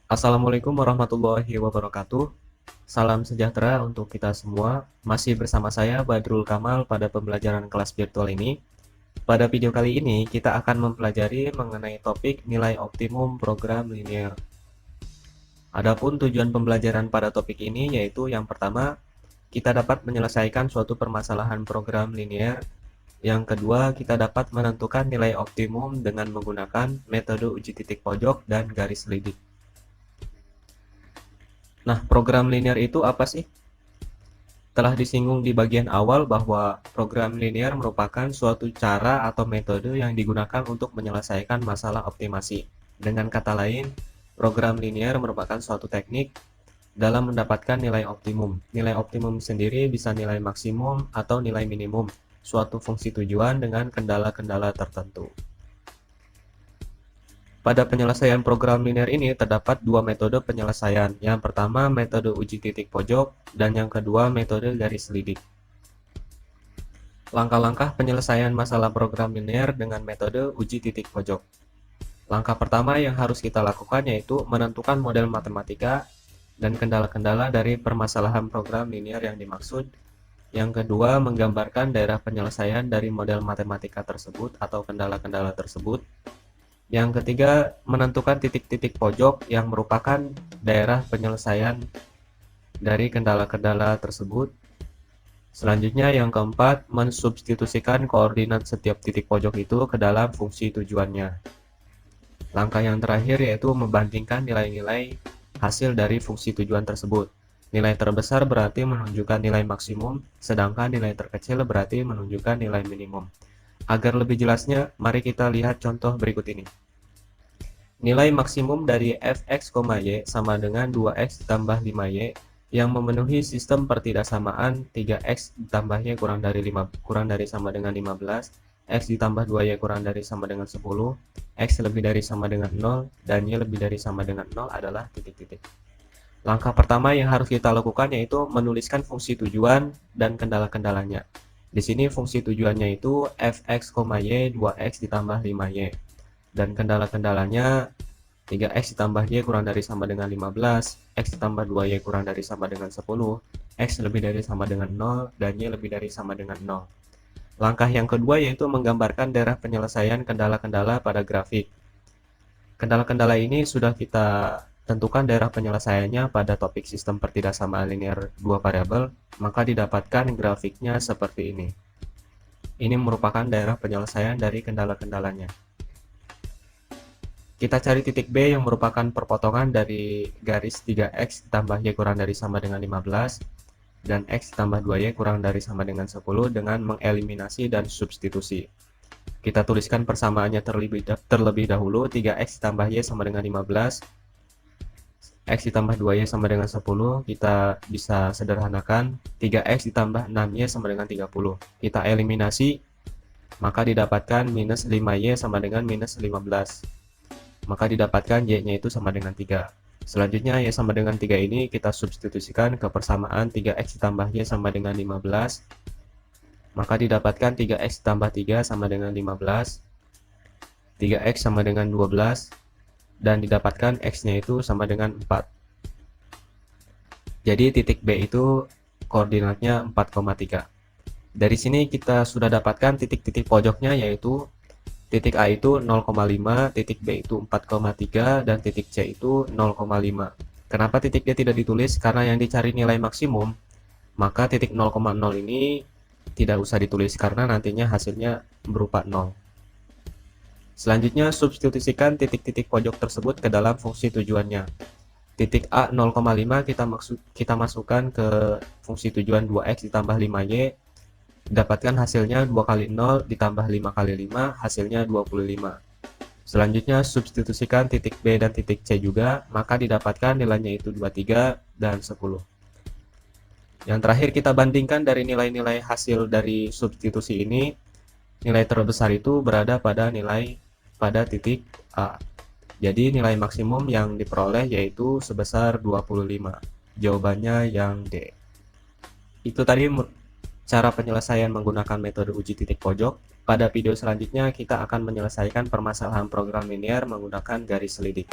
Assalamualaikum warahmatullahi wabarakatuh. Salam sejahtera untuk kita semua. Masih bersama saya Badrul Kamal pada pembelajaran kelas virtual ini. Pada video kali ini kita akan mempelajari mengenai topik nilai optimum program linear. Adapun tujuan pembelajaran pada topik ini yaitu yang pertama, kita dapat menyelesaikan suatu permasalahan program linear. Yang kedua, kita dapat menentukan nilai optimum dengan menggunakan metode uji titik pojok dan garis lidik. Nah, program linear itu apa sih? Telah disinggung di bagian awal bahwa program linear merupakan suatu cara atau metode yang digunakan untuk menyelesaikan masalah optimasi. Dengan kata lain, program linear merupakan suatu teknik dalam mendapatkan nilai optimum. Nilai optimum sendiri bisa nilai maksimum atau nilai minimum suatu fungsi tujuan dengan kendala-kendala tertentu. Pada penyelesaian program linear ini terdapat dua metode penyelesaian. Yang pertama metode uji titik pojok dan yang kedua metode garis lidik. Langkah-langkah penyelesaian masalah program linear dengan metode uji titik pojok. Langkah pertama yang harus kita lakukan yaitu menentukan model matematika dan kendala-kendala dari permasalahan program linear yang dimaksud. Yang kedua, menggambarkan daerah penyelesaian dari model matematika tersebut atau kendala-kendala tersebut. Yang ketiga, menentukan titik-titik pojok yang merupakan daerah penyelesaian dari kendala-kendala tersebut. Selanjutnya, yang keempat, mensubstitusikan koordinat setiap titik pojok itu ke dalam fungsi tujuannya. Langkah yang terakhir yaitu membandingkan nilai-nilai hasil dari fungsi tujuan tersebut. Nilai terbesar berarti menunjukkan nilai maksimum, sedangkan nilai terkecil berarti menunjukkan nilai minimum. Agar lebih jelasnya, mari kita lihat contoh berikut ini. Nilai maksimum dari fx, y sama dengan 2x ditambah 5y yang memenuhi sistem pertidaksamaan 3x ditambah y kurang dari sama dengan 15, x ditambah 2y kurang dari sama dengan 10, x lebih dari sama dengan 0, dan y lebih dari sama dengan 0 adalah titik-titik. Langkah pertama yang harus kita lakukan yaitu menuliskan fungsi tujuan dan kendala-kendalanya. Di sini fungsi tujuannya itu fx, y 2x ditambah 5y. Dan kendala-kendalanya 3x ditambah y kurang dari sama dengan 15, x ditambah 2y kurang dari sama dengan 10, x lebih dari sama dengan 0, dan y lebih dari sama dengan 0. Langkah yang kedua yaitu menggambarkan daerah penyelesaian kendala-kendala pada grafik. Kendala-kendala ini sudah kita tentukan daerah penyelesaiannya pada topik sistem pertidaksamaan linear dua variabel, maka didapatkan grafiknya seperti ini. Ini merupakan daerah penyelesaian dari kendala-kendalanya. Kita cari titik B yang merupakan perpotongan dari garis 3x ditambah y kurang dari sama dengan 15 dan x ditambah 2y kurang dari sama dengan 10 dengan mengeliminasi dan substitusi. Kita tuliskan persamaannya terlebih dahulu. 3x ditambah y sama dengan 15, x ditambah 2y sama dengan 10. Kita bisa sederhanakan 3x ditambah 6y sama dengan 30. Kita eliminasi, maka didapatkan minus 5y sama dengan minus 15. Maka didapatkan y-nya itu sama dengan 3. Selanjutnya y sama dengan 3 ini kita substitusikan ke persamaan 3x ditambah y sama dengan 15. Maka didapatkan 3x tambah 3 sama dengan 15. 3x sama dengan 12. Dan didapatkan x-nya itu sama dengan 4. Jadi titik B itu koordinatnya 4,3. Dari sini kita sudah dapatkan titik-titik pojoknya yaitu titik A itu 0,5, titik B itu 4,3, dan titik C itu 0,5. Kenapa titik D tidak ditulis? Karena yang dicari nilai maksimum, maka titik 0,0 ini tidak usah ditulis karena nantinya hasilnya berupa 0. Selanjutnya, substitusikan titik-titik pojok tersebut ke dalam fungsi tujuannya. Titik A 0,5 kita masukkan ke fungsi tujuan 2x ditambah 5y. Dapatkan hasilnya 2 kali 0 ditambah 5 kali 5, hasilnya 25. Selanjutnya substitusikan titik B dan titik C juga, maka didapatkan nilainya itu 23 dan 10. Yang terakhir kita bandingkan dari nilai-nilai hasil dari substitusi ini, nilai terbesar itu berada pada titik A. Jadi nilai maksimum yang diperoleh yaitu sebesar 25. Jawabannya yang D. Itu tadi cara penyelesaian menggunakan metode uji titik pojok. Pada video selanjutnya kita akan menyelesaikan permasalahan program linear menggunakan garis lidik.